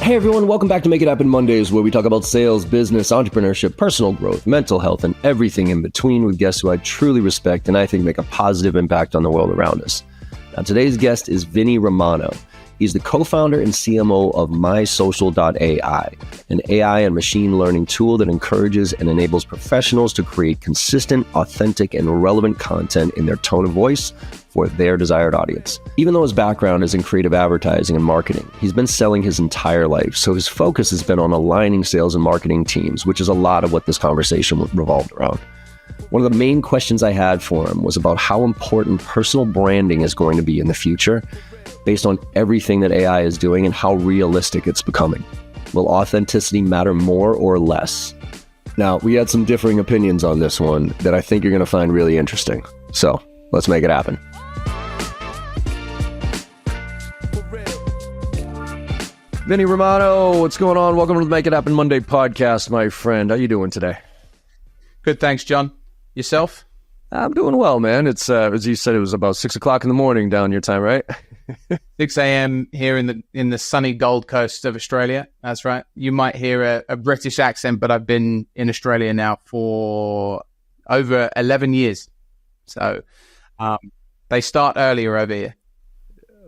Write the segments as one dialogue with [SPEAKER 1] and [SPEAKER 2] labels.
[SPEAKER 1] Hey everyone, welcome back to Make It Happen Mondays, where we talk about sales, business, entrepreneurship, personal growth, mental health, and everything in between with guests who I truly respect and I think make a positive impact on the world around us. Now, today's guest is Vinnie Romano. He's the co-founder and CMO of MySocial.ai, an AI and machine learning tool that encourages and enables professionals to create consistent, authentic, and relevant content in their tone of voice for their desired audience. Even though his background is in creative advertising and marketing, he's been selling his entire life, so his focus has been on aligning sales and marketing teams, which is a lot of what this conversation revolved around. One of the main questions I had for him was about how important personal branding is going to be in the future, based on everything that AI is doing and how realistic it's becoming. Will authenticity matter more or less? Now, we had some differing opinions on this one that I think you're going to find really interesting. So let's make it happen. Vinnie Romano, what's going on? Welcome to the Make It Happen Monday podcast, my friend. How you doing today?
[SPEAKER 2] Good, thanks, John. Yourself?
[SPEAKER 1] I'm doing well, man. It's as you said, it was about 6 o'clock in the morning down your time, right?
[SPEAKER 2] 6 a.m. here in the sunny Gold Coast of Australia. That's right. You might hear a British accent, but I've been in Australia now for over 11 years. So they start earlier over here.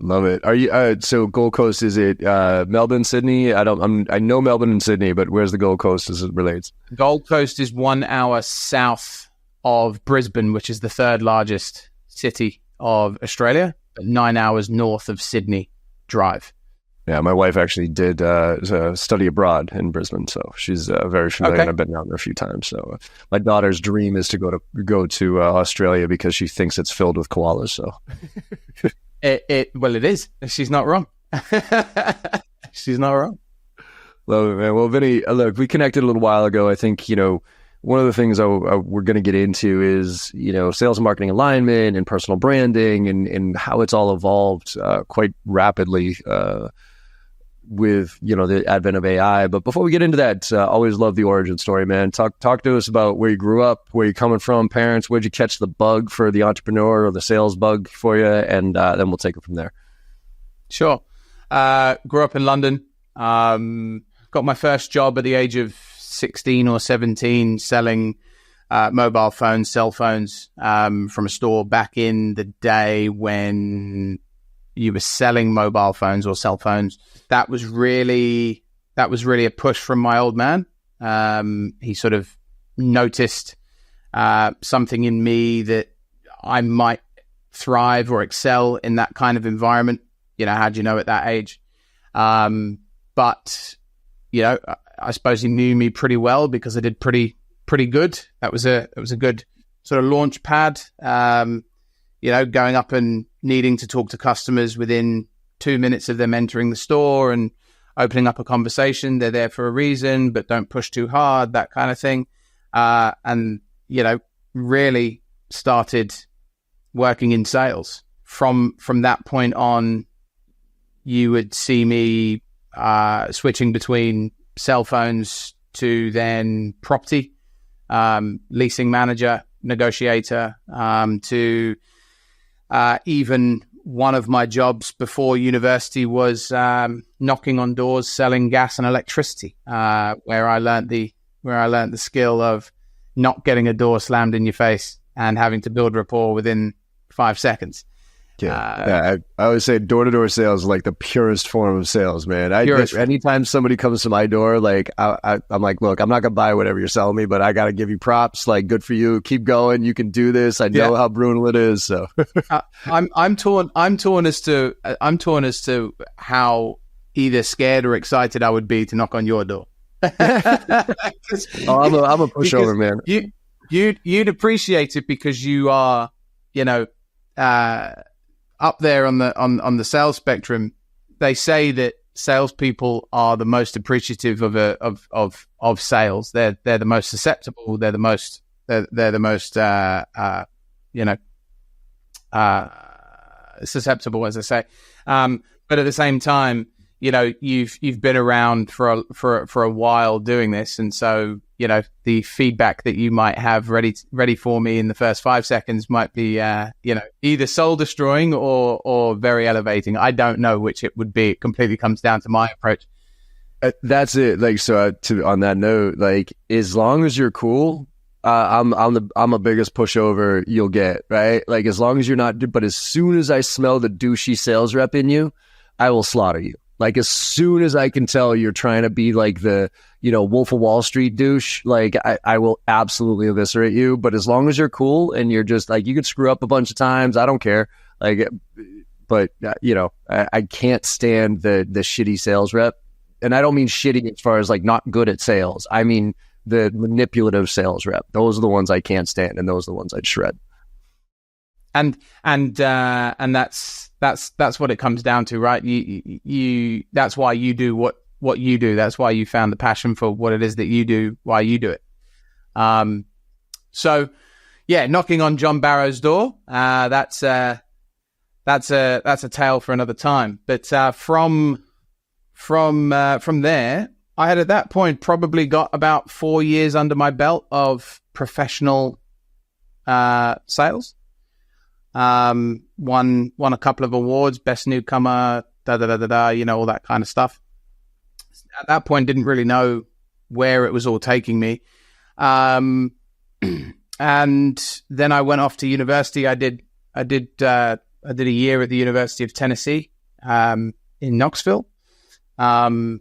[SPEAKER 1] Love it. Are you so Gold Coast? Is it Melbourne, Sydney? I know Melbourne and Sydney, but where's the Gold Coast as it relates?
[SPEAKER 2] Gold Coast is 1 hour south of Brisbane, which is the third largest city of Australia, but 9 hours north of Sydney drive.
[SPEAKER 1] Yeah, my wife actually did study abroad in Brisbane, so she's very familiar.
[SPEAKER 2] Okay.
[SPEAKER 1] And I've been down there a few times. So my daughter's dream is to go to Australia because she thinks it's filled with koalas. So.
[SPEAKER 2] Well, it is. She's not wrong. She's not wrong.
[SPEAKER 1] Love it, man. Well, Vinnie, look, we connected a little while ago. I think, one of the things we're going to get into is, sales and marketing alignment and personal branding and how it's all evolved quite rapidly with, the advent of AI. But before we get into that, always love the origin story, man. Talk to us about where you grew up, where you're coming from, parents, where'd you catch the bug for the entrepreneur or the sales bug for you, and then we'll take it from there.
[SPEAKER 2] Sure. Grew up in London. Got my first job at the age of 16 or 17 selling mobile phones, cell phones from a store back in the day when you were selling mobile phones or cell phones. That was really a push from my old man. He sort of noticed something in me that I might thrive or excel in that kind of environment. How'd you know at that age? But I suppose he knew me pretty well because I did pretty good. That was a good sort of launch pad. Going up and needing to talk to customers within 2 minutes of them entering the store and opening up a conversation. They're there for a reason, but don't push too hard, that kind of thing. And really started working in sales. From that point on, you would see me switching between cell phones to then property, leasing manager, negotiator, to even one of my jobs before university was knocking on doors, selling gas and electricity, where I learned the skill of not getting a door slammed in your face and having to build rapport within 5 seconds.
[SPEAKER 1] I always say door-to-door sales is like the purest form of sales, man. Anytime somebody comes to my door, I'm like, look, I'm not gonna buy whatever you're selling me, but I gotta give you props. Like, good for you. Keep going. You can do this. I know how brutal it is. So
[SPEAKER 2] I'm torn as to how either scared or excited I would be to knock on your door.
[SPEAKER 1] I'm a pushover, man.
[SPEAKER 2] You'd appreciate it because you are, up there on the sales spectrum. They say that salespeople are the most appreciative of sales. They're the most susceptible. They're the most susceptible, as I say. But at the same time, you've been around for a while doing this, and so the feedback that you might have ready for me in the first 5 seconds might be either soul destroying or very elevating. I don't know which it would be. It completely comes down to my approach.
[SPEAKER 1] That's it. Like, so on that note, like, as long as you're cool, I'm a biggest pushover you'll get, right? Like, as long as you're not, but as soon as I smell the douchey sales rep in you, I will slaughter you. Like, as soon as I can tell you're trying to be like the, Wolf of Wall Street douche, like, I will absolutely eviscerate you. But as long as you're cool and you're just like, you could screw up a bunch of times, I don't care. Like, but I can't stand the shitty sales rep. And I don't mean shitty as far as like not good at sales. I mean the manipulative sales rep. Those are the ones I can't stand, and those are the ones I'd shred.
[SPEAKER 2] And that's what it comes down to, right? You that's why you do what you do. That's why you found the passion for what it is that you do, why you do it. So yeah, knocking on John Barrow's door. That's a tale for another time. But from there, I had at that point probably got about 4 years under my belt of professional sales. Won a couple of awards, best newcomer, all that kind of stuff. At that point, didn't really know where it was all taking me. And then I went off to university. I did a year at the University of Tennessee in Knoxville. And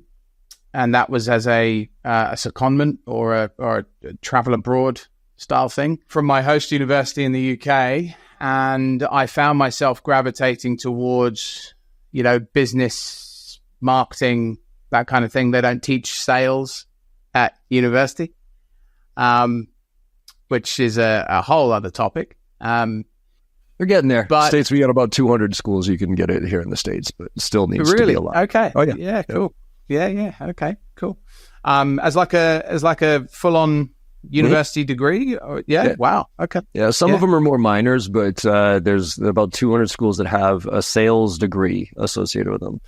[SPEAKER 2] that was as a secondment or a travel abroad style thing from my host university in the UK. And I found myself gravitating towards, business, marketing, that kind of thing. They don't teach sales at university, which is a whole other topic. They're
[SPEAKER 1] getting there. But States, we got about 200 schools you can get it here in the States, but it still needs to be a lot.
[SPEAKER 2] Okay.
[SPEAKER 1] Oh, yeah.
[SPEAKER 2] Yeah, cool. Yeah. Okay, cool. As like a full-on university degree? Yeah. Wow. Okay.
[SPEAKER 1] Yeah, some of them are more minors, but there's about 200 schools that have a sales degree associated with them.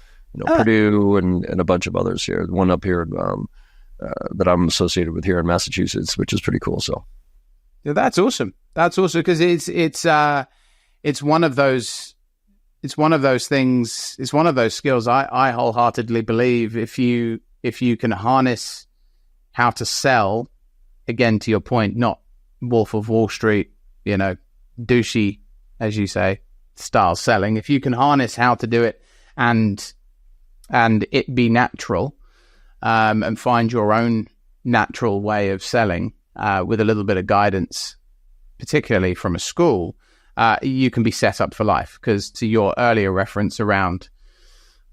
[SPEAKER 1] Purdue and a bunch of others here. One up here that I'm associated with here in Massachusetts, which is pretty cool. So,
[SPEAKER 2] yeah, that's awesome. That's awesome because it's one of those. It's one of those things. It's one of those skills. I wholeheartedly believe if you can harness how to sell, again to your point, not Wolf of Wall Street, douchey, as you say, style selling. If you can harness how to do it and it be natural, and find your own natural way of selling with a little bit of guidance, particularly from a school. You can be set up for life because to your earlier reference around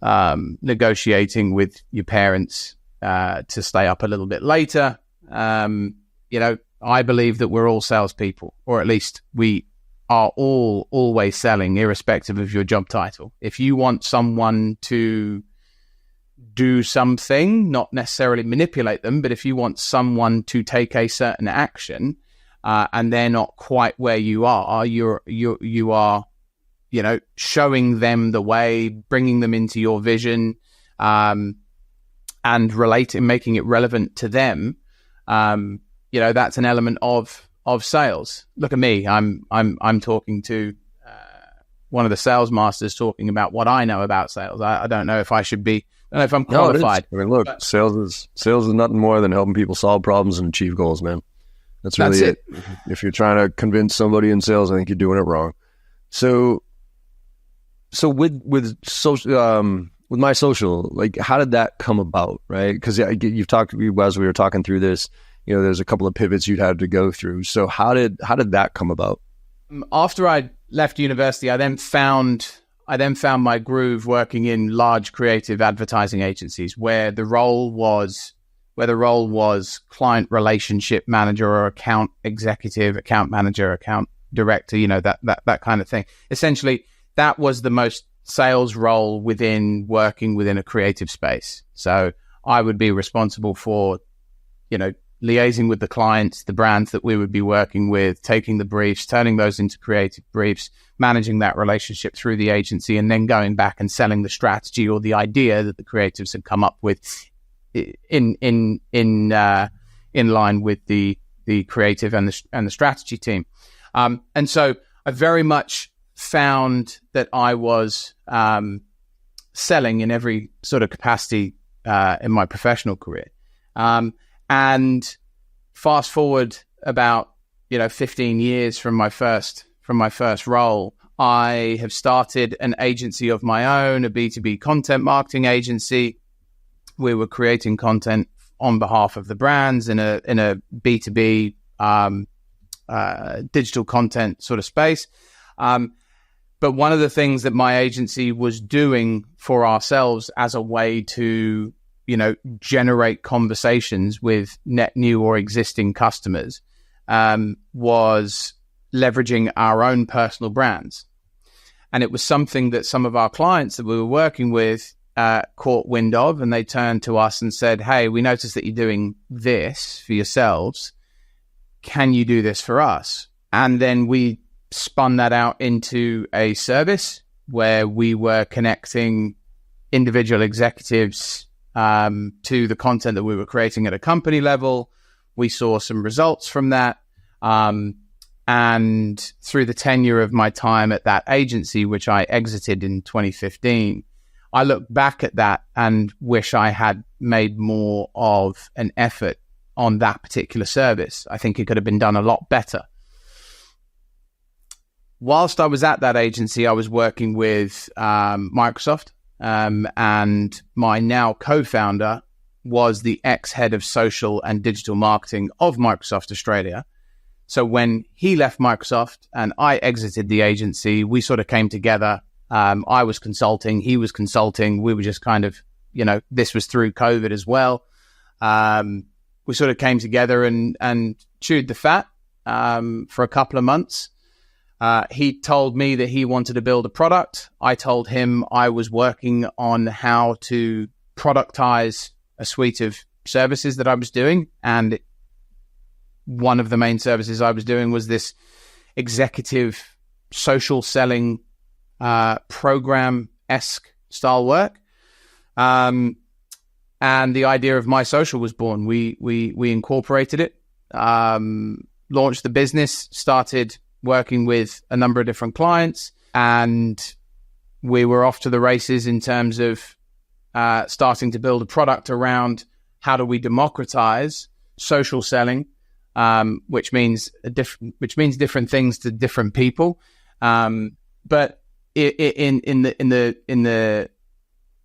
[SPEAKER 2] negotiating with your parents to stay up a little bit later, I believe that we're all salespeople, or at least we are all always selling, irrespective of your job title. If you want someone to do something, not necessarily manipulate them, but if you want someone to take a certain action, and they're not quite where you are, you are, showing them the way, bringing them into your vision, and making it relevant to them. That's an element of sales. Look at me. I'm talking to one of the sales masters talking about what I know about sales. I don't know if I should be. I don't know if I'm qualified.
[SPEAKER 1] No, I mean, look, sales is nothing more than helping people solve problems and achieve goals, man. That's really it. If you're trying to convince somebody in sales, I think you're doing it wrong. So with social, with MySocial, like, how did that come about, right? Because you've talked as we were talking through this. There's a couple of pivots you'd had to go through. So how did that come about?
[SPEAKER 2] After I left university, I then found my groove working in large creative advertising agencies, where the role was client relationship manager or account executive, account manager, account director, that kind of thing. Essentially, that was the most sales role working within a creative space. So I would be responsible for, liaising with the clients, the brands that we would be working with, taking the briefs, turning those into creative briefs, managing that relationship through the agency, and then going back and selling the strategy or the idea that the creatives had come up with in line with the creative and the strategy team. And so I very much found that I was selling in every sort of capacity in my professional career. And fast forward about 15 years from my first role, I have started an agency of my own, a B2B content marketing agency. We were creating content on behalf of the brands in a B2B digital content sort of space. But one of the things that my agency was doing for ourselves as a way to, generate conversations with net new or existing customers was leveraging our own personal brands. And it was something that some of our clients that we were working with caught wind of, and they turned to us and said, hey, we noticed that you're doing this for yourselves. Can you do this for us? And then we spun that out into a service where we were connecting individual executives to the content that we were creating at a company level. We saw some results from that. And through the tenure of my time at that agency, which I exited in 2015, I look back at that and wish I had made more of an effort on that particular service. I think it could have been done a lot better. Whilst I was at that agency, I was working with Microsoft, and my now co-founder was the ex-head of social and digital marketing of Microsoft Australia. So when he left Microsoft and I exited the agency, we sort of came together. I was consulting, he was consulting. We were just kind of, this was through COVID as well. We sort of came together and chewed the fat for a couple of months. He told me that he wanted to build a product. I told him I was working on how to productize a suite of services that I was doing. And one of the main services I was doing was this executive social selling program-esque style work. And the idea of MySocial was born. We incorporated it, launched the business, started working with a number of different clients, and we were off to the races in terms of starting to build a product around how do we democratize social selling, which means different things to different people. But in the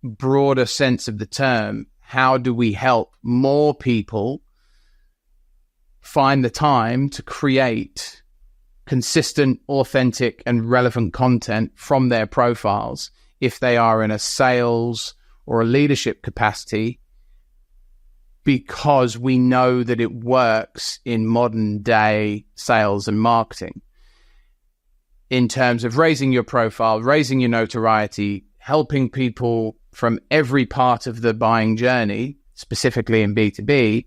[SPEAKER 2] broader sense of the term, how do we help more people find the time to create consistent, authentic, and relevant content from their profiles if they are in a sales or a leadership capacity, because we know that it works in modern day sales and marketing in terms of raising your profile, raising your notoriety, helping people from every part of the buying journey, specifically in B2B,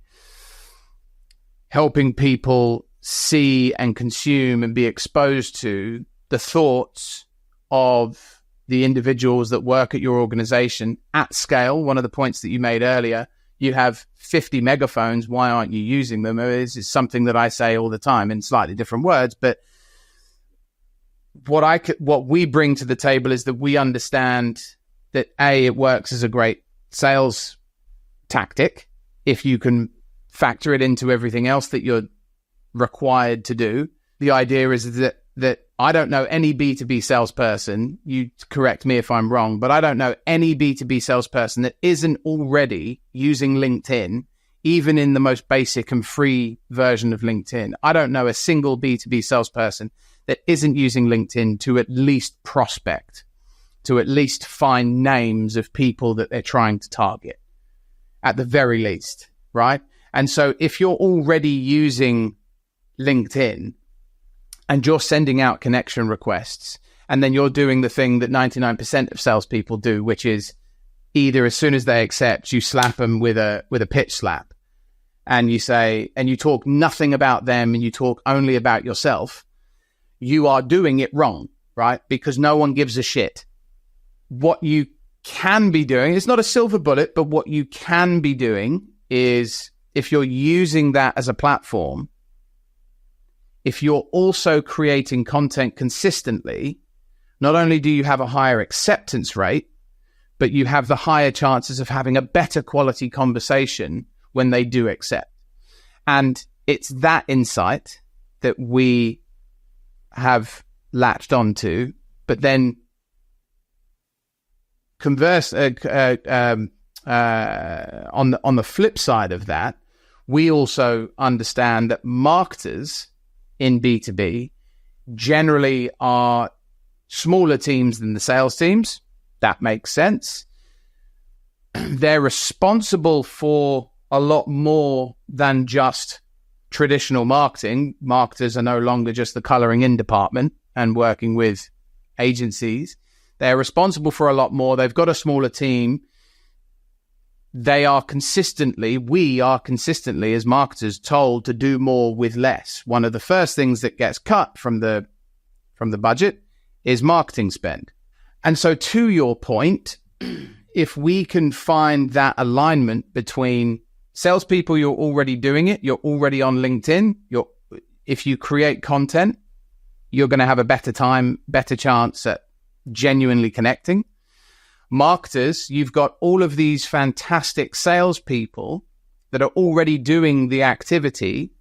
[SPEAKER 2] helping people see and consume and be exposed to the thoughts of the individuals that work at your organization at scale. One of the points that you made earlier, you have 50 megaphones. Why aren't you using them? This is something that I say all the time in slightly different words. But what we bring to the table is that we understand that it works as a great sales tactic if you can factor it into everything else that you're required to do. The idea is that I don't know any B2B salesperson, you correct me if I'm wrong, but I don't know any B2B salesperson that isn't already using LinkedIn, even in the most basic and free version of LinkedIn. I don't know a single B2B salesperson that isn't using LinkedIn to at least prospect, to at least find names of people that they're trying to target, at the very least, right? And so if you're already using LinkedIn and you're sending out connection requests, and then you're doing the thing that 99% of salespeople do, which is either as soon as they accept, you slap them with a pitch slap, and you say, and you talk nothing about them and you talk only about yourself, you are doing it wrong, right? Because no one gives a shit. What you can be doing, it's not a silver bullet, but what you can be doing is, if you're using that as a platform, if you're also creating content consistently, not only do you have a higher acceptance rate, but you have the higher chances of having a better quality conversation when they do accept. And it's that insight that we have latched onto, but then on the flip side of that, we also understand that marketers in B2B generally are smaller teams than the sales teams. That makes sense. They're responsible for a lot more than just traditional marketing. Marketers are no longer just the coloring in department and working with agencies. They're responsible for a lot more. They've got a smaller team. We are consistently as marketers told to do more with less. One of the first things that gets cut from the budget is marketing spend. And so to your point, if we can find that alignment between salespeople, you're already doing it, you're already on LinkedIn, if you create content, you're going to have a better chance at genuinely connecting. Marketers, you've got all of these fantastic salespeople that are already doing the activity.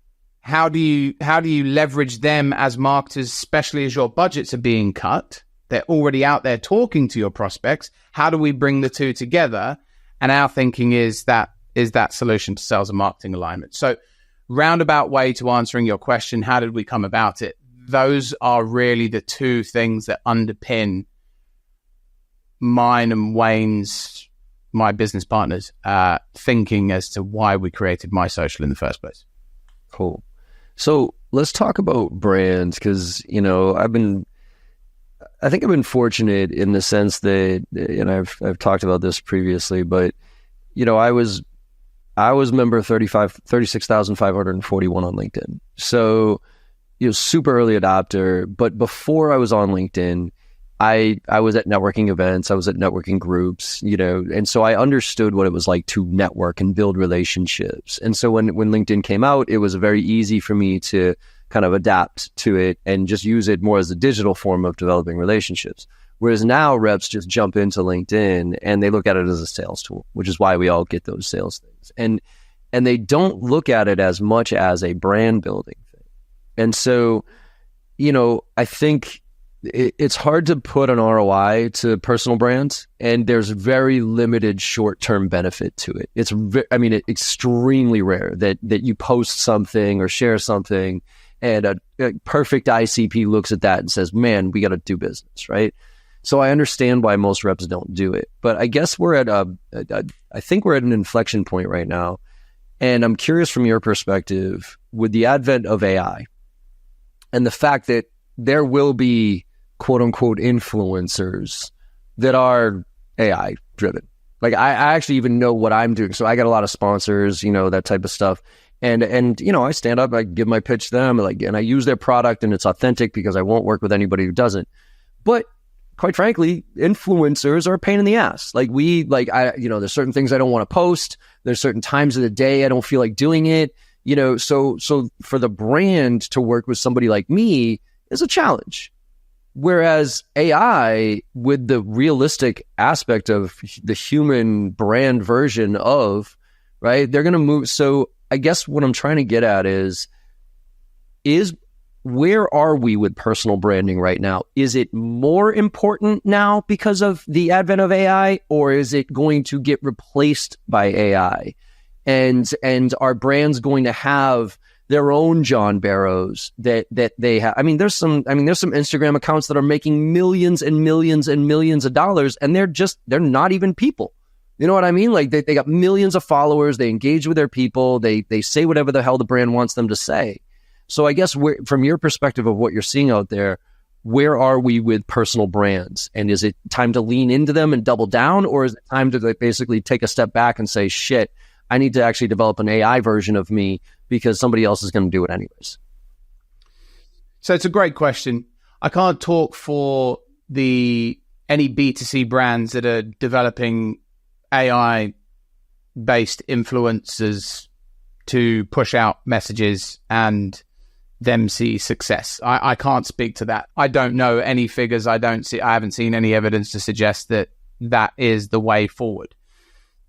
[SPEAKER 2] How do you leverage them as marketers, especially as your budgets are being cut? They're already out there talking to your prospects. How do we bring the two together? And our thinking is that solution to sales and marketing alignment. So roundabout way to answering your question, how did we come about it? Those are really the two things that underpin mine and Wayne's, my business partners, thinking as to why we created MySocial in the first place.
[SPEAKER 1] Cool. So let's talk about brands, because, I think I've been fortunate in the sense that, and I've talked about this previously, but, I was member 36,541 on LinkedIn. So, super early adopter, but before I was on LinkedIn, I was at networking events, I was at networking groups, and so I understood what it was like to network and build relationships. And so when LinkedIn came out, it was very easy for me to kind of adapt to it and just use it more as a digital form of developing relationships. Whereas now reps just jump into LinkedIn and they look at it as a sales tool, which is why we all get those sales things. And they don't look at it as much as a brand building thing. And so, I think it's hard to put an ROI to personal brands, and there's very limited short-term benefit to it. It's extremely rare that you post something or share something and a perfect ICP looks at that and says, man, we got to do business, right? So I understand why most reps don't do it, but I guess we're at I think we're at an inflection point right now. And I'm curious from your perspective, with the advent of AI and the fact that there will be quote unquote influencers that are AI driven. Like I actually even know what I'm doing. So I got a lot of sponsors, that type of stuff. And I stand up, I give my pitch to them, and I use their product and it's authentic because I won't work with anybody who doesn't. But quite frankly, influencers are a pain in the ass. There's certain things I don't want to post. There's certain times of the day I don't feel like doing it. So for the brand to work with somebody like me is a challenge. Whereas AI, with the realistic aspect of the human brand version of, right, they're going to move. So I guess what I'm trying to get at is where are we with personal branding right now? Is it more important now because of the advent of AI, or is it going to get replaced by AI? And are brands going to have their own John Barrows that they have? There's some Instagram accounts that are making millions and millions and millions of dollars, and they're not even people. You know what I mean? Like they got millions of followers. They engage with their people. They say whatever the hell the brand wants them to say. So I guess from your perspective of what you're seeing out there, where are we with personal brands? And is it time to lean into them and double down? Or is it time to basically take a step back and say, shit, I need to actually develop an AI version of me because somebody else is going to do it anyways?
[SPEAKER 2] So it's a great question. I can't talk for any B2C brands that are developing AI-based influencers to push out messages and them see success. I can't speak to that. I don't know any figures. I haven't seen any evidence to suggest that that is the way forward.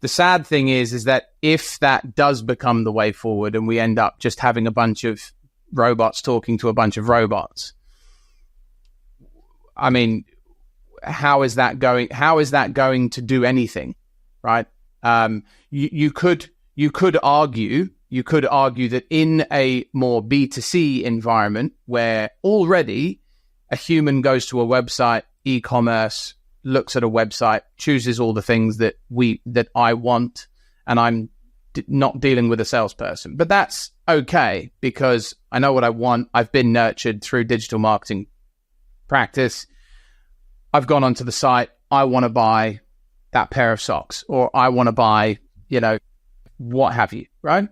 [SPEAKER 2] The sad thing is that if that does become the way forward and we end up just having a bunch of robots talking to a bunch of robots, I mean, how is that going to do anything, right? You could argue that in a more B2C environment where already a human goes to a website, e-commerce, looks at a website, chooses all the things that I want, and I'm not dealing with a salesperson. But that's okay because I know what I want. I've been nurtured through digital marketing practice. I've gone onto the site. I want to buy that pair of socks, or I want to buy, what have you, right?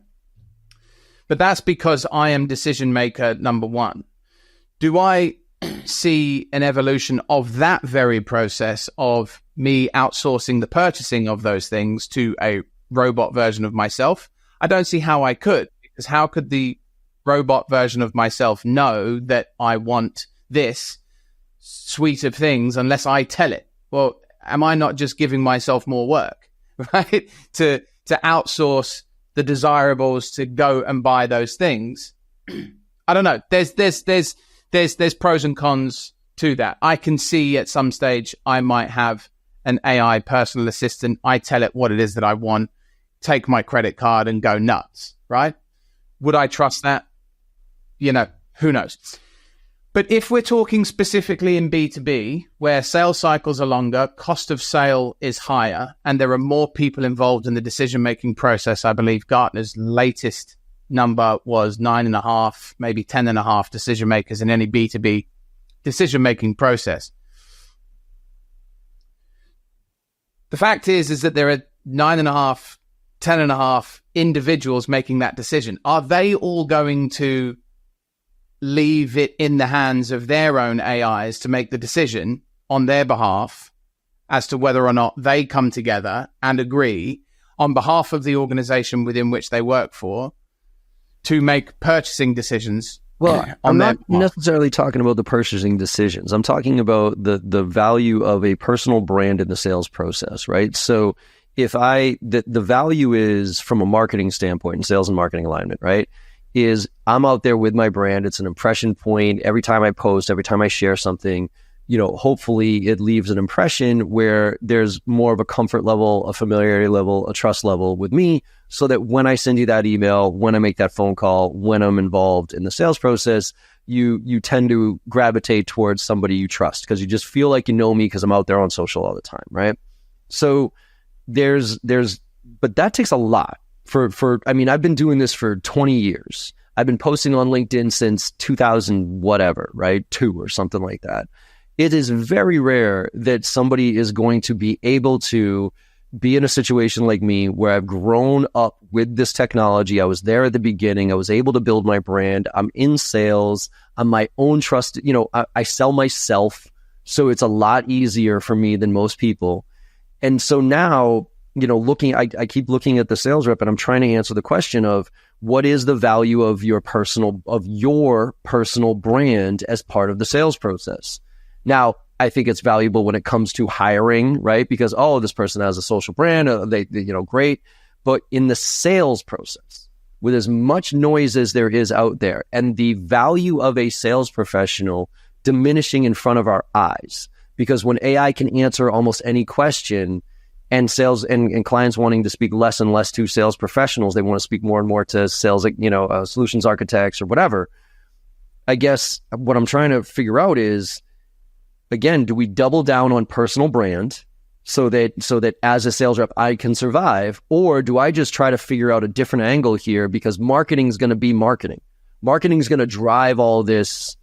[SPEAKER 2] But that's because I am decision maker number one. Do I see an evolution of that very process of me outsourcing the purchasing of those things to a robot version of myself? I don't see how I could, because how could the robot version of myself know that I want this suite of things unless I tell it? Well, am I not just giving myself more work, right? To outsource the desirables to go and buy those things. I don't know. There's pros and cons to that. I can see at some stage I might have an AI personal assistant. I tell it what it is that I want, take my credit card and go nuts, right? Would I trust that? Who knows? But if we're talking specifically in B2B, where sales cycles are longer, cost of sale is higher, and there are more people involved in the decision-making process, I believe Gartner's latest number was 9.5, maybe 10.5 decision makers in any B2B decision-making process. The fact is that there are 9.5, 10.5 individuals making that decision. Are they all going to leave it in the hands of their own AIs to make the decision on their behalf as to whether or not they come together and agree on behalf of the organization within which they work for to make purchasing decisions?
[SPEAKER 1] Well, I'm not necessarily talking about the purchasing decisions. I'm talking about the value of a personal brand in the sales process, right? So if the value is from a marketing standpoint and sales and marketing alignment, right? Is I'm out there with my brand. It's an impression point. Every time I post, every time I share something, hopefully it leaves an impression where there's more of a comfort level, a familiarity level, a trust level with me, so that when I send you that email, when I make that phone call, when I'm involved in the sales process, you tend to gravitate towards somebody you trust because you just feel like you know me because I'm out there on social all the time, right? So but that takes a lot. I've been doing this for 20 years. I've been posting on LinkedIn since 2000, whatever, right? 2 or something like that. It is very rare that somebody is going to be able to be in a situation like me where I've grown up with this technology. I was there at the beginning. I was able to build my brand. I'm in sales. I'm my own trusted, I sell myself. So it's a lot easier for me than most people. And so now, I keep looking at the sales rep and I'm trying to answer the question of what is the value of your personal brand as part of the sales process. Now, I think it's valuable when it comes to hiring, right? Because, this person has a social brand, they great. But in the sales process, with as much noise as there is out there and the value of a sales professional diminishing in front of our eyes, because when AI can answer almost any question, and sales and clients wanting to speak less and less to sales professionals, they want to speak more and more to sales, solutions architects or whatever. I guess what I'm trying to figure out is, again, do we double down on personal brand so that as a sales rep I can survive, or do I just try to figure out a different angle here because marketing is going to be marketing. Marketing is going to drive all this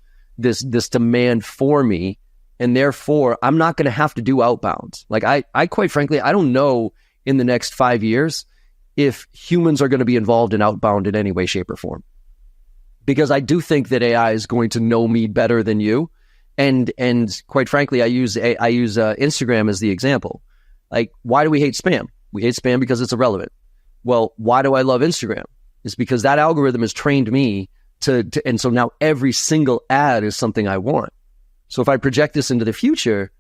[SPEAKER 1] demand for me. And therefore, I'm not going to have to do outbound. Like I quite frankly, I don't know in the next 5 years if humans are going to be involved in outbound in any way, shape, or form. Because I do think that AI is going to know me better than you. And quite frankly, I use Instagram as the example. Like, why do we hate spam? We hate spam because it's irrelevant. Well, why do I love Instagram? It's because that algorithm has trained me and so now every single ad is something I want. So if I project this into the future,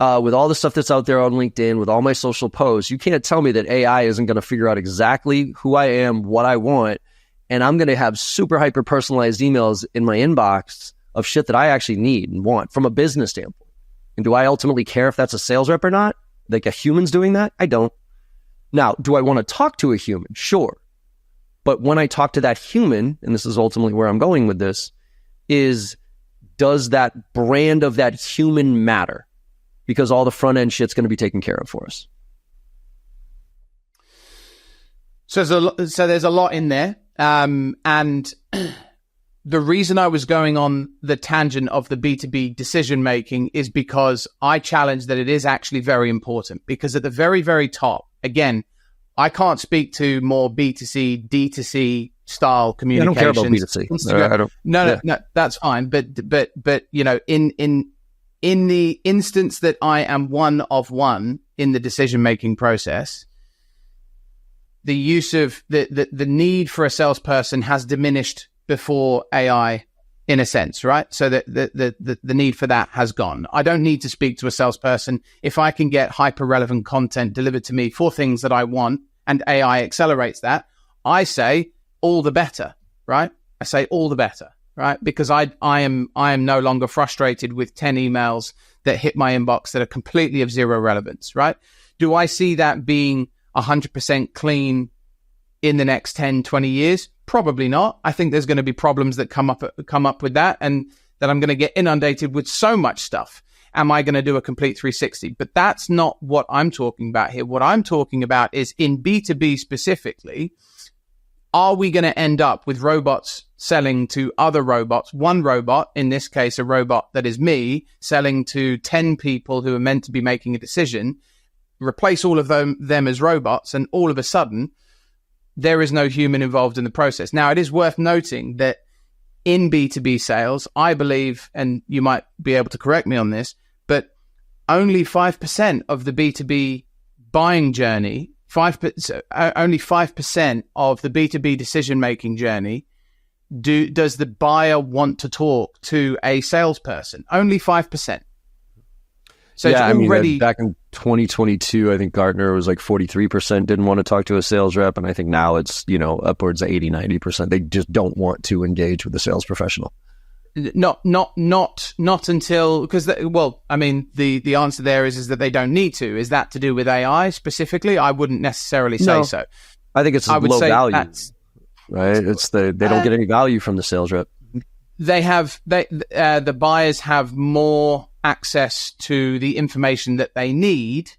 [SPEAKER 1] with all the stuff that's out there on LinkedIn, with all my social posts, you can't tell me that AI isn't going to figure out exactly who I am, what I want, and I'm going to have super hyper personalized emails in my inbox of shit that I actually need and want from a business standpoint. And do I ultimately care if that's a sales rep or not? Like a human's doing that? I don't. Now, do I want to talk to a human? Sure. But when I talk to that human, and this is ultimately where I'm going with this, is does that brand of that human matter? Because all the front end shit's going to be taken care of for us.
[SPEAKER 2] So there's a lot in there. And the reason I was going on the tangent of the B2B decision making is because I challenge that it is actually very important. Because at the very, very top, again, I can't speak to more B2C, D2C style communications.
[SPEAKER 1] I don't care about B2C.
[SPEAKER 2] No, that's fine. But you know, in the instance that I am one of one in the decision making process, the use of the need for a salesperson has diminished before AI, in a sense, right? So that the need for that has gone. I don't need to speak to a salesperson if I can get hyper relevant content delivered to me for things that I want, and AI accelerates that. I say all the better, right? I say all the better, right? Because I am no longer frustrated with 10 emails that hit my inbox that are completely of zero relevance, right? Do I see that being 100% clean in the next 10, 20 years? Probably not. I think there's going to be problems that come up with that, and that I'm going to get inundated with so much stuff. Am I going to do a complete 360? But that's not what I'm talking about here. What I'm talking about is in B2B specifically, are we going to end up with robots selling to other robots? One robot, in this case, a robot that is me, selling to 10 people who are meant to be making a decision, replace all of them as robots, and all of a sudden, there is no human involved in the process. Now, it is worth noting that in B2B sales, I believe, and you might be able to correct me on this, but only 5% of the B2B buying journey, only 5% of the B2B decision-making journey, does the buyer want to talk to a salesperson? Only 5%. So
[SPEAKER 1] yeah,
[SPEAKER 2] it's already...
[SPEAKER 1] I mean, back in 2022, I think Gartner was like 43% didn't want to talk to a sales rep. And I think now it's, upwards of 80, 90%. They just don't want to engage with a sales professional.
[SPEAKER 2] Not until, because, the answer there is that they don't need to. Is that to do with AI specifically? I wouldn't necessarily say so.
[SPEAKER 1] I think it's low value, right? It's they don't get any value from the sales rep. The buyers have more access to the information that they need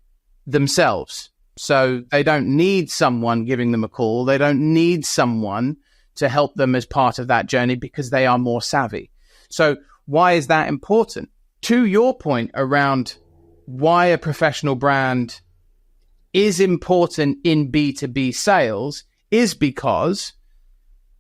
[SPEAKER 1] themselves. So they don't need someone giving them a call. They don't need someone to help them as part of that journey because they are more savvy. So why is that important? To your point around why a professional brand is important in B2B sales is because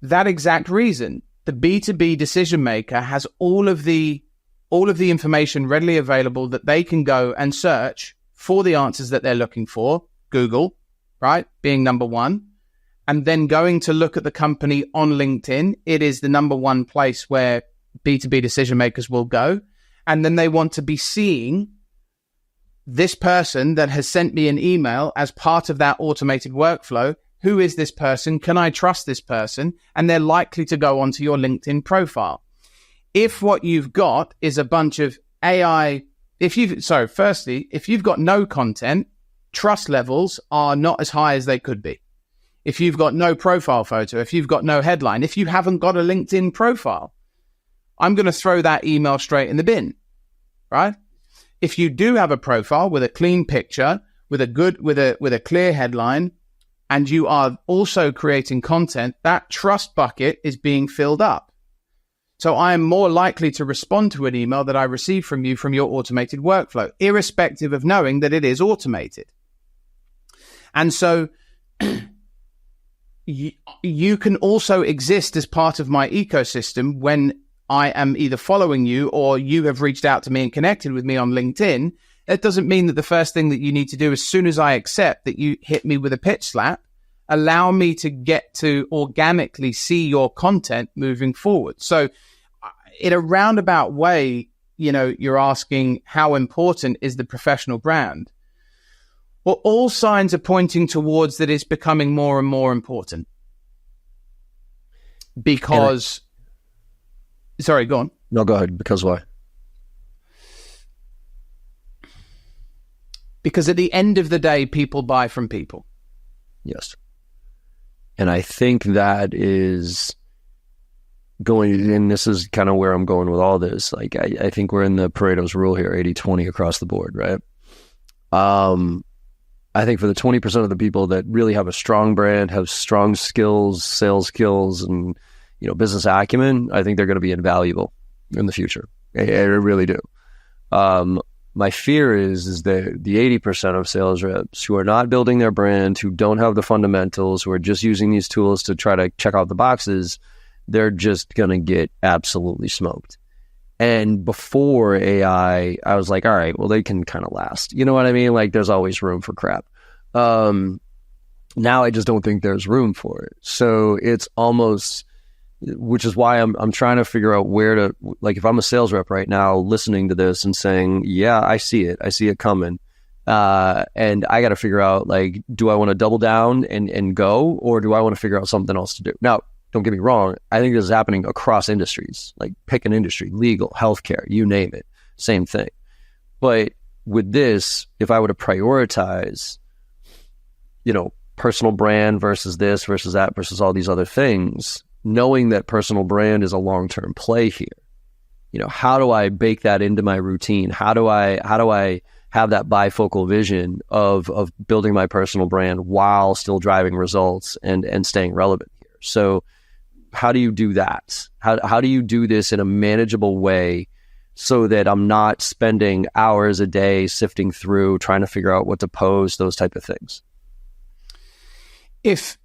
[SPEAKER 1] that exact reason. The B2B decision maker has all of the information readily available that they can go and search for the answers that they're looking for. Google, right, being number one. And then going to look at the company on LinkedIn, it is the number one place where B2B decision makers will go. And then they want to be seeing this person that has sent me an email as part of that automated workflow. Who is this person? Can I trust this person? And they're likely to go onto your LinkedIn profile. If what you've got is a bunch of AI, if you've got no content, trust levels are not as high as they could be. If you've got no profile photo, if you've got no headline, if you haven't got a LinkedIn profile, I'm going to throw that email straight in the bin, right? If you do have a profile with a clean picture, with a clear headline, and you are also creating content, that trust bucket is being filled up. So I am more likely to respond to an email that I receive from you from your automated workflow, irrespective of knowing that it is automated. And so you can also exist as part of my ecosystem when I am either following you or you have reached out to me and connected with me on LinkedIn. It doesn't mean that the first thing that you need to do as soon as I accept that you hit me with a pitch slap, allow me to get to organically see your content moving forward. So in a roundabout way,
[SPEAKER 2] you're asking how important is the professional brand? Well, all signs are pointing towards that it's becoming more and more important. Because, sorry, go on.
[SPEAKER 1] No, go ahead. Because why?
[SPEAKER 2] Because at the end of the day, people buy from people.
[SPEAKER 1] Yes. And I think that is going, and this is kind of where I'm going with all this. Like, I think we're in the Pareto's rule here, 80-20 across the board, right? I think for the 20% of the people that really have a strong brand, have strong skills, sales skills, and, business acumen, I think they're going to be invaluable in the future. I really do. My fear is that the 80% of sales reps who are not building their brand, who don't have the fundamentals, who are just using these tools to try to check out the boxes, they're just going to get absolutely smoked. And before AI, I was like, all right, well, they can kind of last. You know what I mean? Like, there's always room for crap. Now I just don't think there's room for it. So it's almost, which is why I'm trying to figure out where to, like, if I'm a sales rep right now listening to this and saying, yeah, I see it coming. And I got to figure out, like, do I want to double down and go, or do I want to figure out something else to do? Now, don't get me wrong. I think this is happening across industries, like pick an industry, legal, healthcare, you name it, same thing. But with this, if I were to prioritize, personal brand versus this versus that versus all these other things, knowing that personal brand is a long-term play here, how do I bake that into my routine? How do I have that bifocal vision of building my personal brand while still driving results and staying relevant here? So how do you do that? How do you do this in a manageable way so that I'm not spending hours a day sifting through, trying to figure out what to post, those type of things?
[SPEAKER 2] If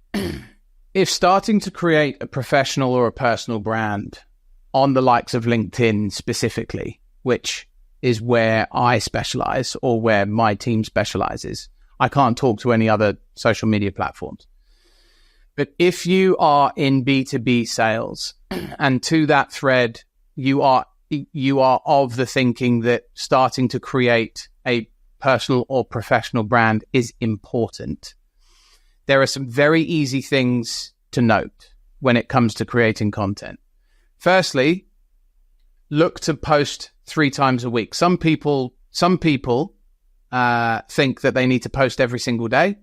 [SPEAKER 2] starting to create a professional or a personal brand on the likes of LinkedIn specifically, which is where I specialize or where my team specializes, I can't talk to any other social media platforms. But if you are in B2B sales, and to that thread, you are of the thinking that starting to create a personal or professional brand is important, there are some very easy things to note when it comes to creating content. Firstly, look to post 3 times a week. Some people think that they need to post every single day.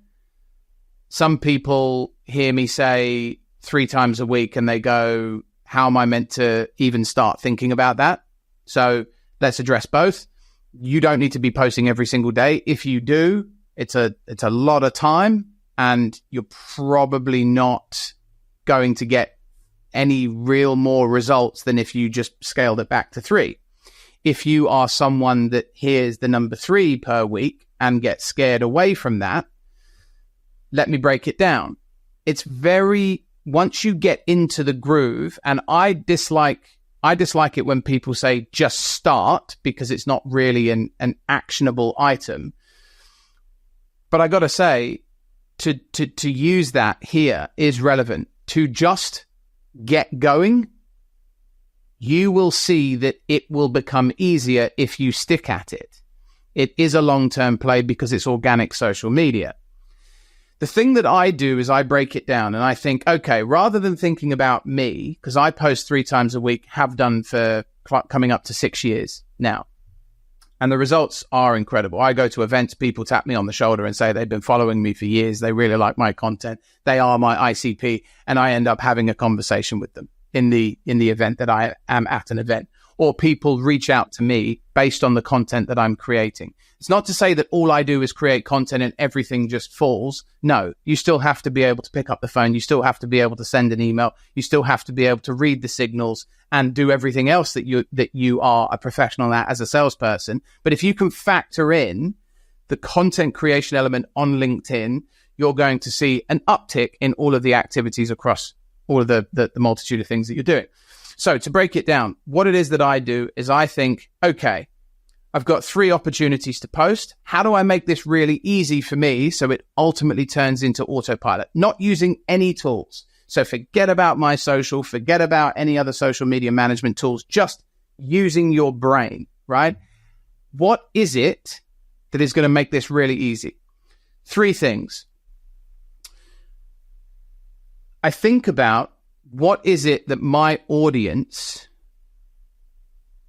[SPEAKER 2] Some people hear me say 3 times a week and they go, how am I meant to even start thinking about that? So let's address both. You don't need to be posting every single day. If you do, it's a lot of time, and you're probably not going to get any real more results than if you just scaled it back to 3. If you are someone that hears the number 3 per week and gets scared away from that, let me break it down. It's once you get into the groove, and I dislike it when people say just start, because it's not really an actionable item. But I got to say, to use that here is relevant. To just get going, you will see that it will become easier if you stick at it. It is a long-term play because it's organic social media. The thing that I do is I break it down and I think, okay, rather than thinking about me, because I post 3 times a week, have done for coming up to 6 years now, and the results are incredible. I go to events, people tap me on the shoulder and say they've been following me for years. They really like my content. They are my ICP, and I end up having a conversation with them in the event that I am at an event. Or people reach out to me based on the content that I'm creating. It's not to say that all I do is create content and everything just falls. No, you still have to be able to pick up the phone. You still have to be able to send an email. You still have to be able to read the signals and do everything else that you are a professional at as a salesperson. But if you can factor in the content creation element on LinkedIn, you're going to see an uptick in all of the activities across all of the multitude of things that you're doing. So to break it down, what it is that I do is I think, okay, I've got 3 opportunities to post. How do I make this really easy for me so it ultimately turns into autopilot? Not using any tools. So forget about MySocial, forget about any other social media management tools, just using your brain. right? What is it that is going to make this really easy? 3 things. I think about what is it that my audience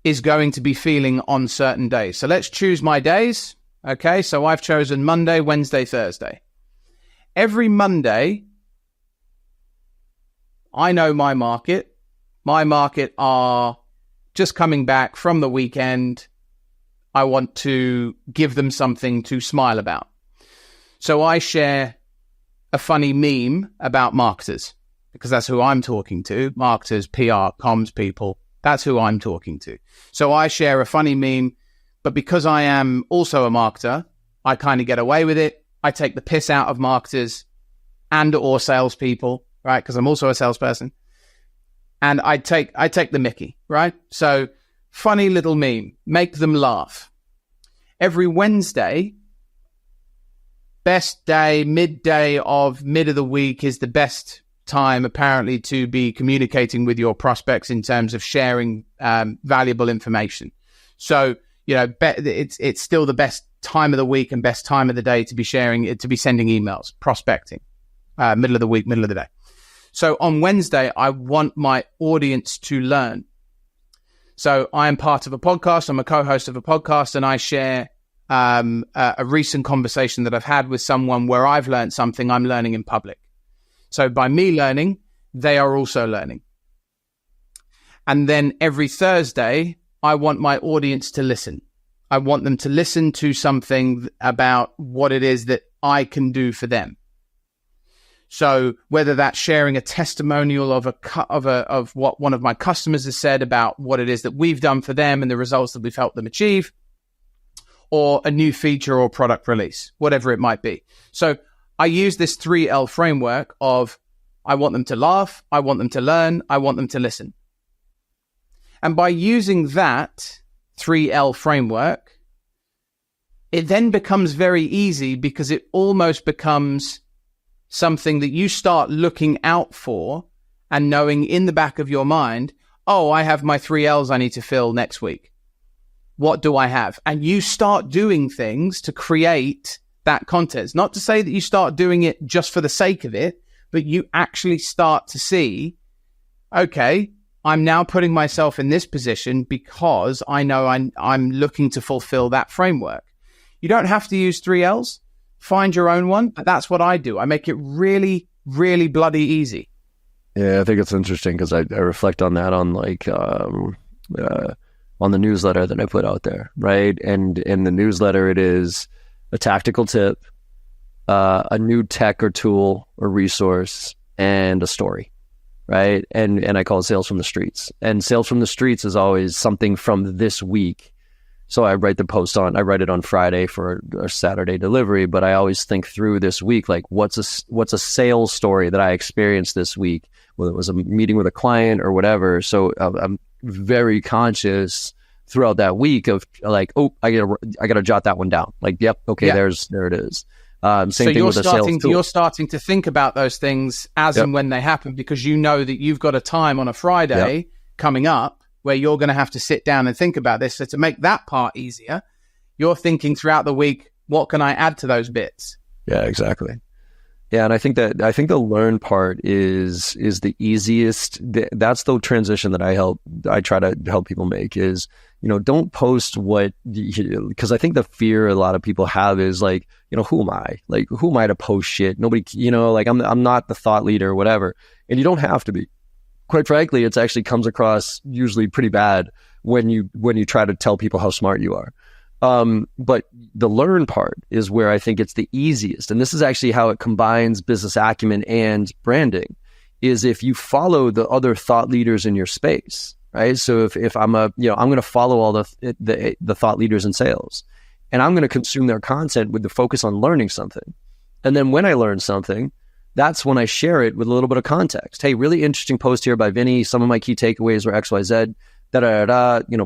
[SPEAKER 2] is going to be feeling on certain days. So let's choose my days. Okay, so I've chosen Monday, Wednesday, Thursday. Every Monday, I know my market. My market are just coming back from the weekend. I want to give them something to smile about. So I share a funny meme about marketers, because that's who I'm talking to. Marketers, PR, comms people, that's who I'm talking to. So I share a funny meme, but because I am also a marketer, I kind of get away with it. I take the piss out of marketers and or salespeople, right? Because I'm also a salesperson. And I take the mickey, right? So funny little meme, make them laugh. Every Wednesday, best day, midday of mid of the week is the best time apparently to be communicating with your prospects in terms of sharing valuable information. So, you know, it's still the best time of the week and best time of the day to be sharing, to be sending emails, prospecting, middle of the week, middle of the day. So on Wednesday, I want my audience to learn. So I am part of a podcast. I'm a co-host of a podcast, and I share a recent conversation that I've had with someone where I've learned something I'm learning in public. So by me learning, they are also learning. And then every Thursday, I want my audience to listen. I want them to listen to something about what it is that I can do for them. So whether that's sharing a testimonial of what one of my customers has said about what it is that we've done for them and the results that we've helped them achieve, or a new feature or product release, whatever it might be. So I use this 3L framework of I want them to laugh, I want them to learn, I want them to listen. And by using that 3L framework, it then becomes very easy, because it almost becomes something that you start looking out for and knowing in the back of your mind, oh, I have my 3Ls I need to fill next week. What do I have? And you start doing things to create that content. It's not to say that you start doing it just for the sake of it, but you actually start to see, okay, I'm now putting myself in this position because I know I'm looking to fulfill that framework. You don't have to use 3Ls. Find your own one. But that's what I do. I make it really, really bloody easy.
[SPEAKER 1] Yeah, I think it's interesting because I reflect on that on on the newsletter that I put out there, right? And in the newsletter, it is a tactical tip, a new tech or tool or resource, and a story, right? And I call it Sales from the Streets. And Sales from the Streets is always something from this week. So I write it on Friday for a Saturday delivery, but I always think through this week, like what's a sales story that I experienced this week, whether it was a meeting with a client or whatever. So I'm very conscious throughout that week of like, oh, I gotta jot that one down. Like, yep, okay,
[SPEAKER 2] yeah.
[SPEAKER 1] there it is. Same
[SPEAKER 2] so
[SPEAKER 1] thing with the sales tool.
[SPEAKER 2] You're starting to think about those things as and when they happen, because you know that you've got a time on a Friday coming up where you're going to have to sit down and think about this. So to make that part easier, you're thinking throughout the week, what can I add to those bits?
[SPEAKER 1] Yeah, exactly. Yeah, and I think the learn part is the easiest. That's the transition that I try to help people make is, don't post because I think the fear a lot of people have is like, who am I? Like, who am I to post shit? Nobody, like I'm not the thought leader or whatever. And you don't have to be. Quite frankly, it actually comes across usually pretty bad when you try to tell people how smart you are. But the learn part is where I think it's the easiest. And this is actually how it combines business acumen and branding, is if you follow the other thought leaders in your space, right? So if I'm I'm going to follow all the thought leaders in sales, and I'm going to consume their content with the focus on learning something. And then when I learn something, that's when I share it with a little bit of context. Hey, really interesting post here by Vinny. Some of my key takeaways were XYZ,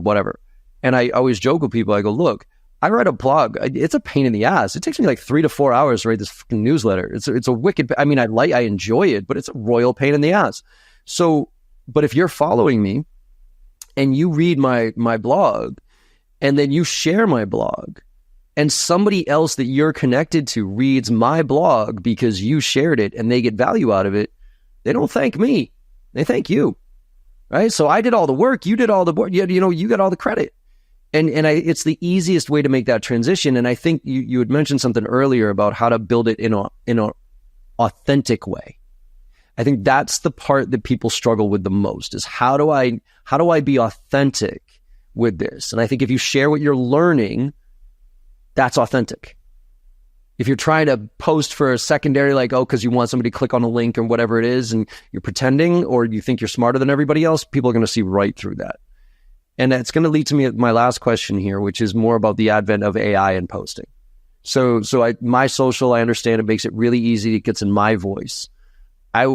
[SPEAKER 1] whatever. And I always joke with people. I go, look, I write a blog. It's a pain in the ass. It takes me like 3 to 4 hours to write this fucking newsletter. It's a wicked, I enjoy it, but it's a royal pain in the ass. So, but if you're following me and you read my blog and then you share my blog, and somebody else that you're connected to reads my blog because you shared it and they get value out of it, they don't thank me. They thank you, right? So I did all the work. You did all the work. You got all the credit. It's the easiest way to make that transition. And I think you had mentioned something earlier about how to build it in an authentic way. I think that's the part that people struggle with the most, is how do I be authentic with this? And I think if you share what you're learning, that's authentic. If you're trying to post for a secondary, like, because you want somebody to click on a link or whatever it is, and you're pretending, or you think you're smarter than everybody else, people are going to see right through that. And that's going to lead to my last question here, which is more about the advent of AI and posting. So my social, I understand it makes it really easy. It gets in my voice. I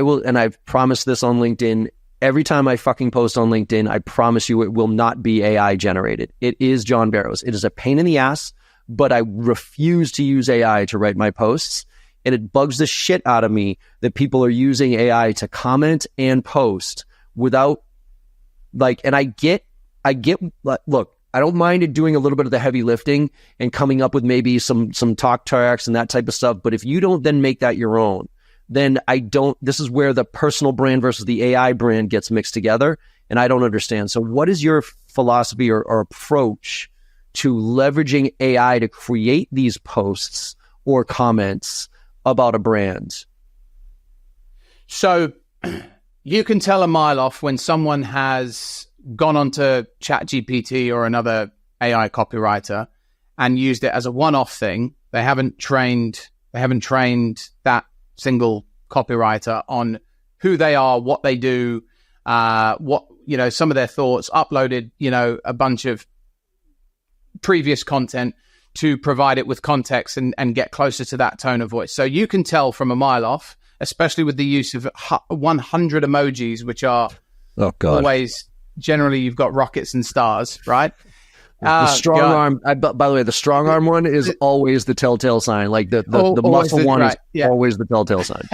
[SPEAKER 1] will, and I've promised this on LinkedIn. Every time I fucking post on LinkedIn, I promise you it will not be AI generated. It is John Barrows. It is a pain in the ass, but I refuse to use AI to write my posts. And it bugs the shit out of me that people are using AI to comment and post without, like, and I get, look, I don't mind it doing a little bit of the heavy lifting and coming up with maybe some talk tracks and that type of stuff. But if you don't then make that your own, then this is where the personal brand versus the AI brand gets mixed together. And I don't understand. So what is your philosophy or approach to leveraging AI to create these posts or comments about a brand?
[SPEAKER 2] So you can tell a mile off when someone has gone onto ChatGPT or another AI copywriter and used it as a one-off thing. They haven't trained that single copywriter on who they are, what they do, some of their thoughts, uploaded, a bunch of previous content to provide it with context and get closer to that tone of voice. So you can tell from a mile off, especially with the use of 100 emojis, which are always, generally you've got rockets and stars, right?
[SPEAKER 1] The strong arm. By the way, the strong arm one is always the telltale sign. Like the muscle one is always the telltale sign.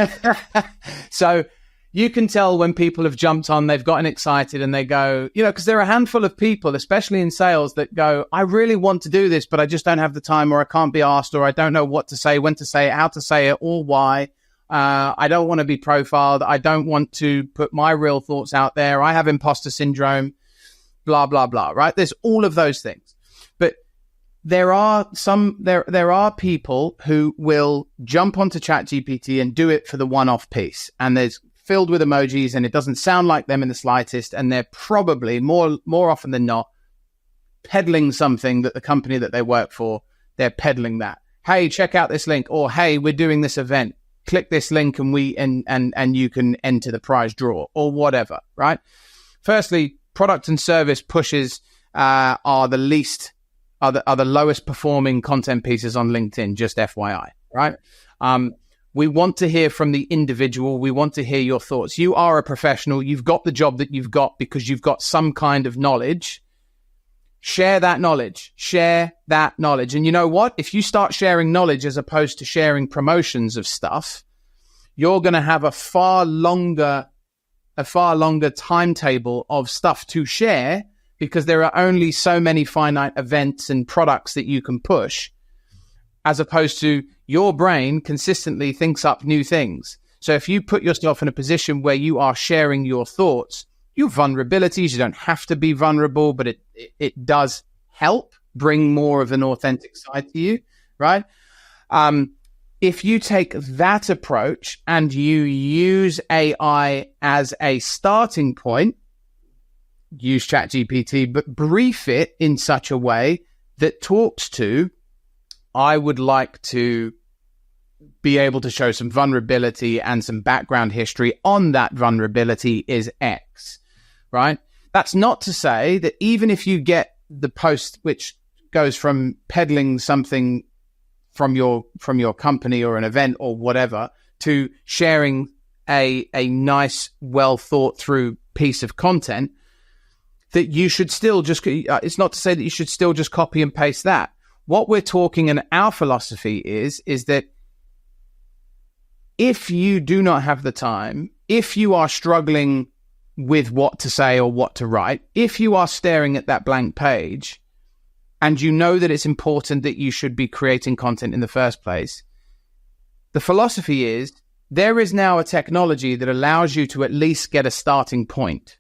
[SPEAKER 2] So you can tell when people have jumped on, they've gotten excited, and they go, because there are a handful of people, especially in sales, that go, I really want to do this, but I just don't have the time, or I can't be asked, or I don't know what to say, when to say it, how to say it, or why. I don't want to be profiled. I don't want to put my real thoughts out there. I have imposter syndrome. Blah, blah, blah, right? There's all of those things. But there are people who will jump onto ChatGPT and do it for the one-off piece. And there's filled with emojis, and it doesn't sound like them in the slightest. And they're probably more often than not peddling something that the company that they work for, they're peddling that. Hey, check out this link, or hey, we're doing this event. Click this link and you can enter the prize draw, or whatever, right? Firstly, product and service pushes are the lowest performing content pieces on LinkedIn, just FYI, right? We want to hear from the individual. We want to hear your thoughts. You are a professional. You've got the job that you've got because you've got some kind of knowledge. Share that knowledge. And you know what? If you start sharing knowledge as opposed to sharing promotions of stuff, you're going to have a far longer timetable of stuff to share, because there are only so many finite events and products that you can push, as opposed to your brain consistently thinks up new things. So if you put yourself in a position where you are sharing your thoughts, your vulnerabilities, you don't have to be vulnerable, but it does help bring more of an authentic side to you, right? If you take that approach and you use AI as a starting point, use ChatGPT, but brief it in such a way that talks to, I would like to be able to show some vulnerability and some background history on that vulnerability is X, right? That's not to say that even if you get the post which goes from peddling something from your company or an event or whatever to sharing a nice, well thought through piece of content, that you should still just, it's not to say that you should still just copy and paste that. What we're talking, and our philosophy is that if you do not have the time, if you are struggling with what to say or what to write, if you are staring at that blank page, and you know that it's important that you should be creating content in the first place, the philosophy is there is now a technology that allows you to at least get a starting point.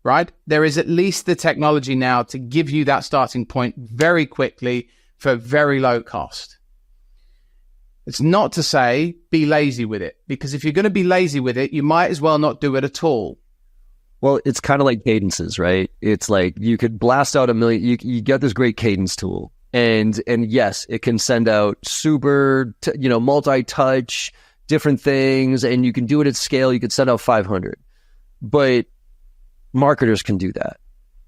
[SPEAKER 2] Right? There is at least the technology now to give you that starting point very quickly for very low cost. It's not to say be lazy with it, because if you're going to be lazy with it, you might as well not do it at all.
[SPEAKER 1] Well, it's kind of like cadences, right? It's like you could blast out a million, you get this great cadence tool. And yes, it can send out super, multi-touch, different things, and you can do it at scale. You could send out 500. But marketers can do that.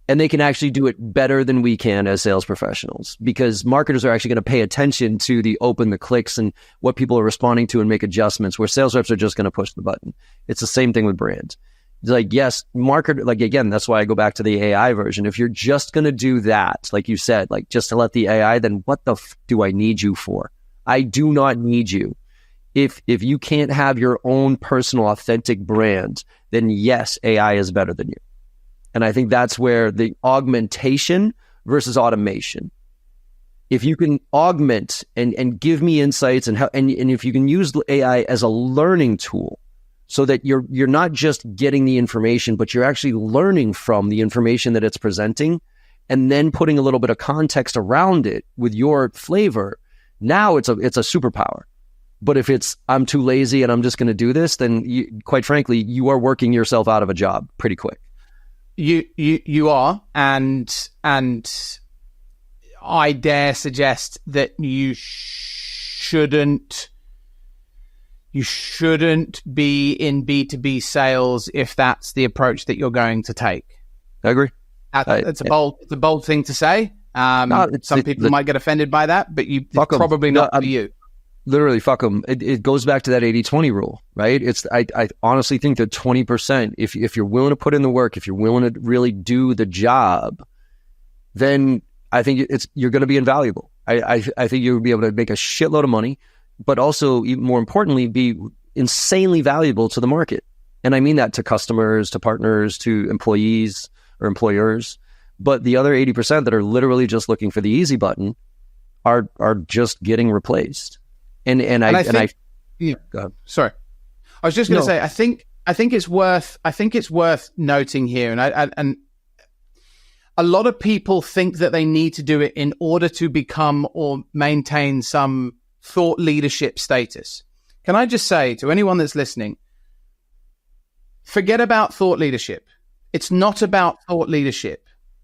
[SPEAKER 1] And they can actually do it better than we can as sales professionals, because marketers are actually going to pay attention to the clicks and what people are responding to and make adjustments, where sales reps are just going to push the button. It's the same thing with brands. It's like, yes, again, that's why I go back to the AI version. If you're just going to do that, like you said, like just to let the AI, then what the do I need you for? I do not need you. If you can't have your own personal authentic brand, then yes, AI is better than you. And I think that's where the augmentation versus automation. If you can augment and give me insights and if you can use AI as a learning tool, so that you're not just getting the information, but you're actually learning from the information that it's presenting, and then putting a little bit of context around it with your flavor. Now it's a superpower. But if it's I'm too lazy and I'm just going to do this, then quite frankly, you are working yourself out of a job pretty quick.
[SPEAKER 2] You are, and I dare suggest that you shouldn't be in B2B sales if that's the approach that you're going to take.
[SPEAKER 1] I agree.
[SPEAKER 2] It's a bold thing to say. Some people might get offended by that, but it's probably not for you.
[SPEAKER 1] Literally, fuck them. It goes back to that 80-20 rule, right? I honestly think that 20%, if you're willing to put in the work, if you're willing to really do the job, then I think you're going to be invaluable. I think you'll be able to make a shitload of money, but also, even more importantly, be insanely valuable to the market. And I mean that to customers, to partners, to employees or employers. But the other 80% that are literally just looking for the easy button are just getting replaced. And I think, go ahead.
[SPEAKER 2] Sorry, I was just going to say, I think it's worth noting here, and a lot of people think that they need to do it in order to become or maintain some thought leadership status. Can I just say to anyone that's listening, forget about thought leadership. It's not about thought leadership.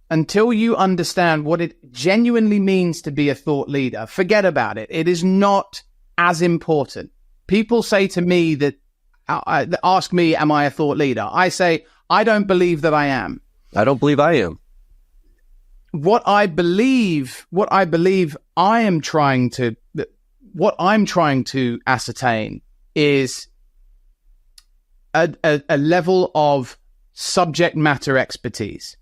[SPEAKER 2] Until you understand what it genuinely means to be a thought leader, forget about it. It is not as important. People say to me that, ask me, am I a thought leader? I say, I don't believe that I am.
[SPEAKER 1] I don't believe I am.
[SPEAKER 2] What I'm trying to ascertain is a level of subject matter expertise.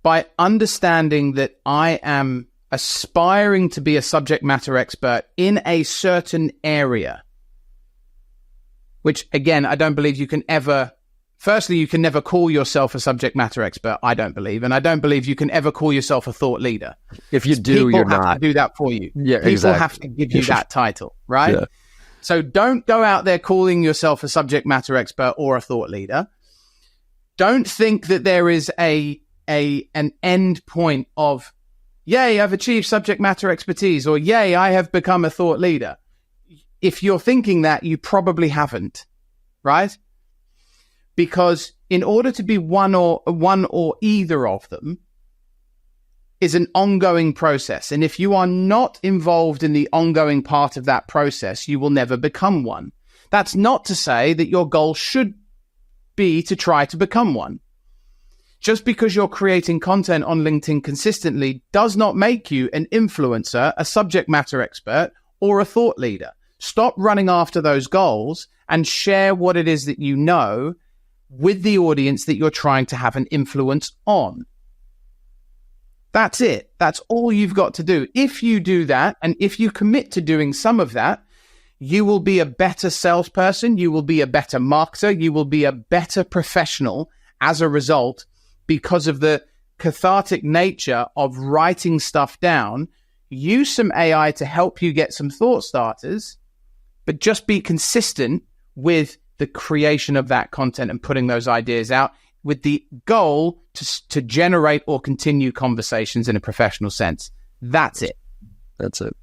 [SPEAKER 2] By understanding that I am aspiring to be a subject matter expert in a certain area, which again, I don't believe you can ever, firstly, you can never call yourself a subject matter expert, I don't believe. And I don't believe you can ever call yourself a thought leader.
[SPEAKER 1] If you do, you're not.
[SPEAKER 2] People have to do that for you.
[SPEAKER 1] Yeah,
[SPEAKER 2] People
[SPEAKER 1] exactly.
[SPEAKER 2] have to give you that title, right?
[SPEAKER 1] Yeah.
[SPEAKER 2] So don't go out there calling yourself a subject matter expert or a thought leader. Don't think that there is an end point of, yay, I've achieved subject matter expertise, or yay, I have become a thought leader. If you're thinking that, you probably haven't, right? Because in order to be one or either of them is an ongoing process. And if you are not involved in the ongoing part of that process, you will never become one. That's not to say that your goal should be to try to become one. Just because you're creating content on LinkedIn consistently does not make you an influencer, a subject matter expert, or a thought leader. Stop running after those goals and share what it is that you know with the audience that you're trying to have an influence on. That's it. That's all you've got to do. If you do that, and if you commit to doing some of that, you will be a better salesperson, you will be a better marketer, you will be a better professional as a result, because of the cathartic nature of writing stuff down, use some AI to help you get some thought starters, but just be consistent with the creation of that content and putting those ideas out with the goal to generate or continue conversations in a professional sense. That's it.
[SPEAKER 1] That's it.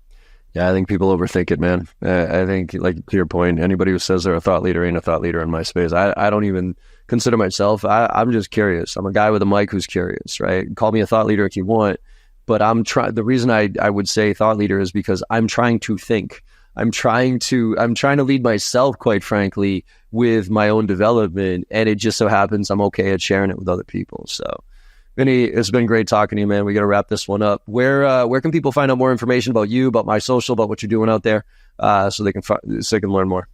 [SPEAKER 1] Yeah, I think people overthink it, man. I think, like, to your point, anybody who says they're a thought leader ain't a thought leader in my space. I don't even consider myself. I'm just curious. I'm a guy with a mic who's curious, right? Call me a thought leader if you want, but the reason I would say thought leader is because I'm trying to think. I'm trying to lead myself, quite frankly, with my own development, and it just so happens I'm okay at sharing it with other people. So, Vinnie, it's been great talking to you, man. We got to wrap this one up. Where can people find out more information about you, about MySocial, about what you're doing out there, so they can learn more?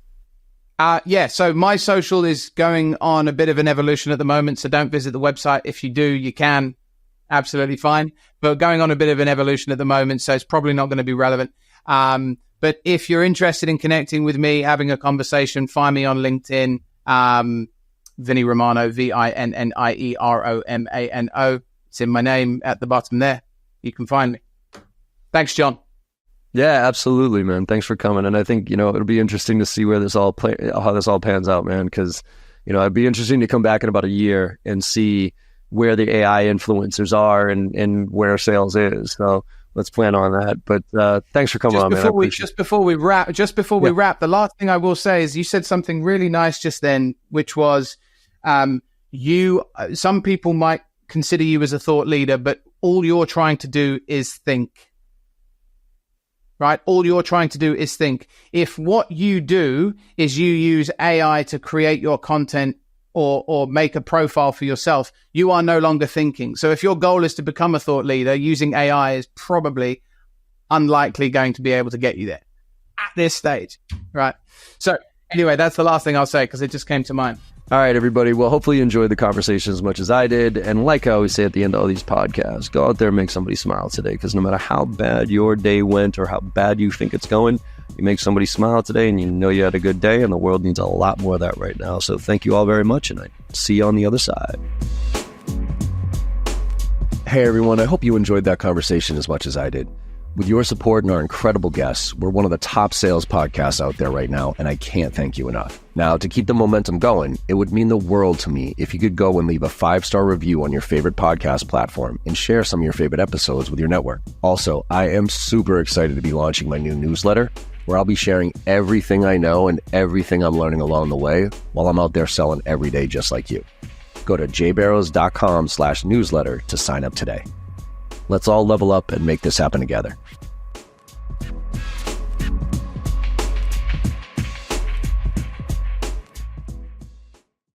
[SPEAKER 2] So MySocial is going on a bit of an evolution at the moment, so don't visit the website. If you do, you can, absolutely fine. But going on a bit of an evolution at the moment, so it's probably not going to be relevant. But if you're interested in connecting with me, having a conversation, find me on LinkedIn, Vinnie Romano, VINNIEROMANO. It's in my name at the bottom there. You can find me. Thanks, John.
[SPEAKER 1] Yeah, absolutely, man. Thanks for coming. And I think, it'll be interesting to see how this all pans out, man, because, it'd be interesting to come back in about a year and see where the AI influencers are and where sales is. So let's plan on that. But thanks for coming on, man.
[SPEAKER 2] Just before we wrap, the last thing I will say is you said something really nice just then, which was some people might consider you as a thought leader, but all you're trying to do is think. Right? All you're trying to do is think. If what you do is you use AI to create your content or make a profile for yourself, you are no longer thinking. So if your goal is to become a thought leader, using AI is probably unlikely going to be able to get you there at this stage, right? So anyway, that's the last thing I'll say because it just came to mind.
[SPEAKER 1] All right, everybody. Well, hopefully you enjoyed the conversation as much as I did. And like I always say at the end of all these podcasts, go out there and make somebody smile today, because no matter how bad your day went or how bad you think it's going, you make somebody smile today and you know you had a good day, and the world needs a lot more of that right now. So thank you all very much, and I see you on the other side. Hey, everyone. I hope you enjoyed that conversation as much as I did. With your support and our incredible guests, we're one of the top sales podcasts out there right now, and I can't thank you enough. Now, to keep the momentum going, it would mean the world to me if you could go and leave a 5-star review on your favorite podcast platform and share some of your favorite episodes with your network. Also, I am super excited to be launching my new newsletter, where I'll be sharing everything I know and everything I'm learning along the way while I'm out there selling every day just like you. Go to jbarrows.com/newsletter to sign up today. Let's all level up and make this happen together.